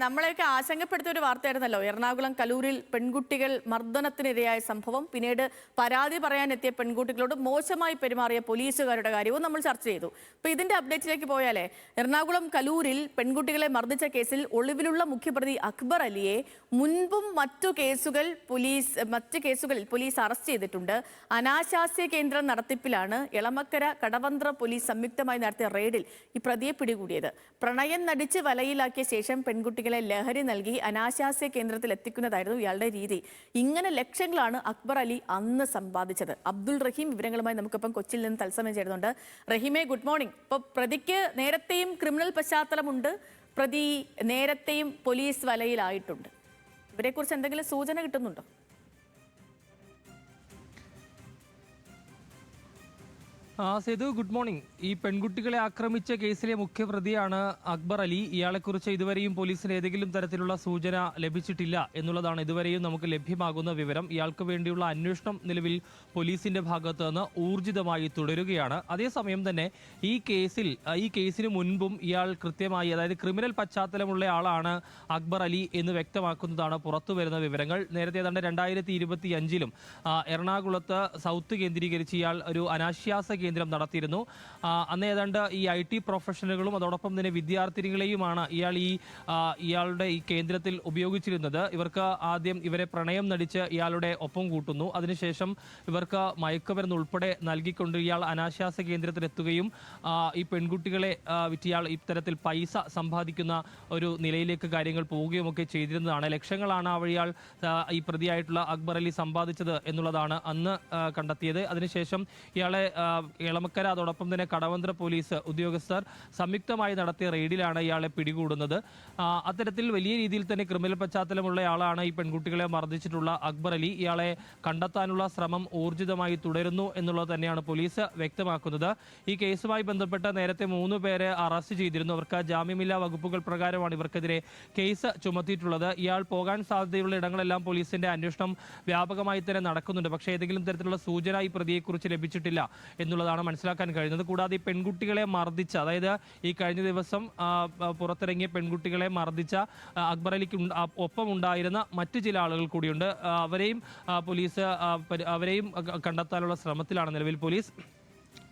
നമ്മളെയൊക്കെ ആശങ്കപ്പെടുത്തിയ ഒരു വാർത്തയായിരുന്നല്ലോ. എറണാകുളം കലൂരിൽ പെൺകുട്ടികൾ മർദ്ദനത്തിനിരയായ സംഭവം, പിന്നീട് പരാതി പറയാനെത്തിയ പെൺകുട്ടികളോട് മോശമായി പെരുമാറിയ പോലീസുകാരുടെ കാര്യവും നമ്മൾ ചർച്ച ചെയ്തു. അപ്പൊ ഇതിന്റെ അപ്ഡേറ്റിലേക്ക് പോയാലേ, എറണാകുളം കലൂരിൽ പെൺകുട്ടികളെ മർദ്ദിച്ച കേസിൽ ഒളിവിലുള്ള മുഖ്യപ്രതി അക്ബർ അലിയെ മുൻപും മറ്റു കേസുകളിൽ പോലീസ് അറസ്റ്റ് ചെയ്തിട്ടുണ്ട്. അനാശാസ്യ കേന്ദ്രം നടത്തിപ്പിലാണ് എളമക്കര കടവന്ത്ര പോലീസ് സംയുക്തമായി നടത്തിയ റെയ്ഡിൽ ഈ പ്രതിയെ പിടികൂടിയത്. പ്രണയം നടിച്ച് വലയിലാക്കിയ ശേഷം പെൺകുട്ടികളെ ലഹരി നൽകി അനാശാസ്യ കേന്ദ്രത്തിൽ എത്തിക്കുന്നതായിരുന്നു ഇയാളുടെ രീതി. ഇങ്ങനെ ലക്ഷങ്ങളാണ് അക്ബർ അലി അന്ന് സമ്പാദിച്ചത്. അബ്ദുൾ റഹീം വിവരങ്ങളുമായി നമുക്കിപ്പം കൊച്ചിയിൽ നിന്ന് തത്സമയം ചേരുന്നുണ്ട്. റഹീമെ, ഗുഡ് മോർണിംഗ്. ഇപ്പോൾ പ്രതിക്ക് നേരത്തെയും ക്രിമിനൽ പശ്ചാത്തലമുണ്ട്, പ്രതി നേരത്തെയും പോലീസ് വലയിലായിട്ടുണ്ട്. ഇവരെക്കുറിച്ച് എന്തെങ്കിലും സൂചന കിട്ടുന്നുണ്ടോ? Sethu, good morning. ഈ പെൺകുട്ടികളെ ആക്രമിച്ച കേസിലെ മുഖ്യപ്രതിയാണ് അക്ബർ അലി. ഇയാളെക്കുറിച്ച് ഇതുവരെയും പോലീസിന് ഏതെങ്കിലും തരത്തിലുള്ള സൂചന ലഭിച്ചിട്ടില്ല എന്നുള്ളതാണ് ഇതുവരെയും നമുക്ക് ലഭ്യമാകുന്ന വിവരം. ഇയാൾക്ക് വേണ്ടിയുള്ള അന്വേഷണം നിലവിൽ പോലീസിന്റെ ഭാഗത്ത് നിന്ന് ഊർജിതമായി തുടരുകയാണ്. അതേസമയം തന്നെ ഈ കേസിന് മുൻപും ഇയാൾ കൃത്യമായി, അതായത് ക്രിമിനൽ പശ്ചാത്തലമുള്ള ആളാണ് അക്ബർ അലി എന്ന് വ്യക്തമാക്കുന്നതാണ് പുറത്തു വരുന്ന വിവരങ്ങൾ. നേരത്തെ ഏതാണ്ട് 2025 എറണാകുളത്ത് സൗത്ത് കേന്ദ്രീകരിച്ച് ഇയാൾ ഒരു അനാശാസ്യ കേന്ദ്രം നടത്തിയിരുന്നു. അന്ന് ഏതാണ്ട് ഈ IT പ്രൊഫഷണലുകളും അതോടൊപ്പം തന്നെ വിദ്യാർത്ഥിനികളെയുമാണ് ഇയാളുടെ ഈ കേന്ദ്രത്തിൽ ഉപയോഗിച്ചിരുന്നത്. ഇവർക്ക് ആദ്യം ഇവരെ പ്രണയം നടിച്ച് ഇയാളുടെ ഒപ്പം കൂട്ടുന്നു. അതിനുശേഷം ഇവർക്ക് മയക്കുമരുന്ന് ഉൾപ്പെടെ നൽകിക്കൊണ്ട് ഇയാൾ അനാശാസ്യ കേന്ദ്രത്തിലെത്തുകയും ഈ പെൺകുട്ടികളെ വിറ്റ് ഇയാൾ ഇത്തരത്തിൽ പൈസ സമ്പാദിക്കുന്ന ഒരു നിലയിലേക്ക് കാര്യങ്ങൾ പോവുകയും ഒക്കെ ചെയ്തിരുന്നതാണ്. ലക്ഷങ്ങളാണ് ഇയാൾ ഈ പ്രതിയായിട്ടുള്ള അക്ബർ അലി സമ്പാദിച്ചത് എന്നുള്ളതാണ് അന്ന് കണ്ടെത്തിയത്. അതിനുശേഷം ഇയാളെ എളമക്കര അതോടൊപ്പം തന്നെ കടവന്ത്ര പോലീസ് ഉദ്യോഗസ്ഥർ സംയുക്തമായി നടത്തിയ റെയ്ഡിലാണ് ഇയാളെ പിടികൂടുന്നത്. അത്തരത്തിൽ വലിയ രീതിയിൽ തന്നെ ക്രിമിനൽ പശ്ചാത്തലമുള്ള ആളാണ് ഈ പെൺകുട്ടികളെ മർദ്ദിച്ചിട്ടുള്ള അക്ബർ അലി. ഇയാളെ കണ്ടെത്താനുള്ള ശ്രമം ഊർജിതമായി തുടരുന്നു എന്നുള്ളത് തന്നെയാണ് പോലീസ് വ്യക്തമാക്കുന്നത്. ഈ കേസുമായി ബന്ധപ്പെട്ട് നേരത്തെ 3 പേരെ അറസ്റ്റ് ചെയ്തിരുന്നു. അവർക്ക് ജാമ്യമില്ലാ വകുപ്പുകൾ പ്രകാരമാണ് ഇവർക്കെതിരെ കേസ് ചുമത്തിയിട്ടുള്ളത്. ഇയാൾ പോകാൻ സാധ്യതയുള്ള ഇടങ്ങളെല്ലാം പോലീസിന്റെ അന്വേഷണം വ്യാപകമായി തന്നെ നടക്കുന്നുണ്ട്. പക്ഷേ ഏതെങ്കിലും തരത്തിലുള്ള സൂചന ഈ പ്രതിയെക്കുറിച്ച് ലഭിച്ചിട്ടില്ല എന്നുള്ളതാണ് മനസ്സിലാക്കാൻ കഴിയുന്നത്. കൂടാതെ ഈ പെൺകുട്ടികളെ മർദ്ദിച്ച, അതായത് ഈ കഴിഞ്ഞ ദിവസം പുറത്തിറങ്ങിയ പെൺകുട്ടികളെ മർദ്ദിച്ച അക്ബർ അലിക്ക് ഒപ്പം ഉണ്ടായിരുന്ന മറ്റു ചില ആളുകൾ കൂടിയുണ്ട്. അവരെയും കണ്ടെത്താനുള്ള ശ്രമത്തിലാണ് നിലവിൽ പോലീസ്.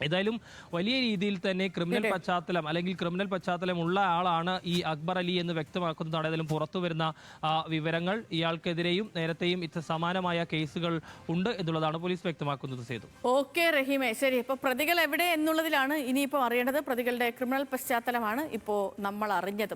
ഏതായാലും വലിയ രീതിയിൽ തന്നെ ക്രിമിനൽ പശ്ചാത്തലമുള്ള ആളാണ് ഈ അക്ബർ അലി എന്ന് വ്യക്തമാക്കുന്നതാണ് ഏതായാലും പുറത്തു വരുന്ന വിവരങ്ങൾ. ഇയാൾക്കെതിരെയും നേരത്തെയും സമാനമായ കേസുകൾ ഉണ്ട് എന്നുള്ളതാണ് പോലീസ് വ്യക്തമാക്കുന്നത്. സേതു, ഓക്കെ റഹീമെ, ശരി. ഇപ്പൊ പ്രതികൾ എവിടെ എന്നുള്ളതിലാണ് ഇനിയിപ്പോൾ അറിയേണ്ടത്. പ്രതികളുടെ ക്രിമിനൽ പശ്ചാത്തലമാണ് ഇപ്പോൾ നമ്മൾ അറിഞ്ഞത്.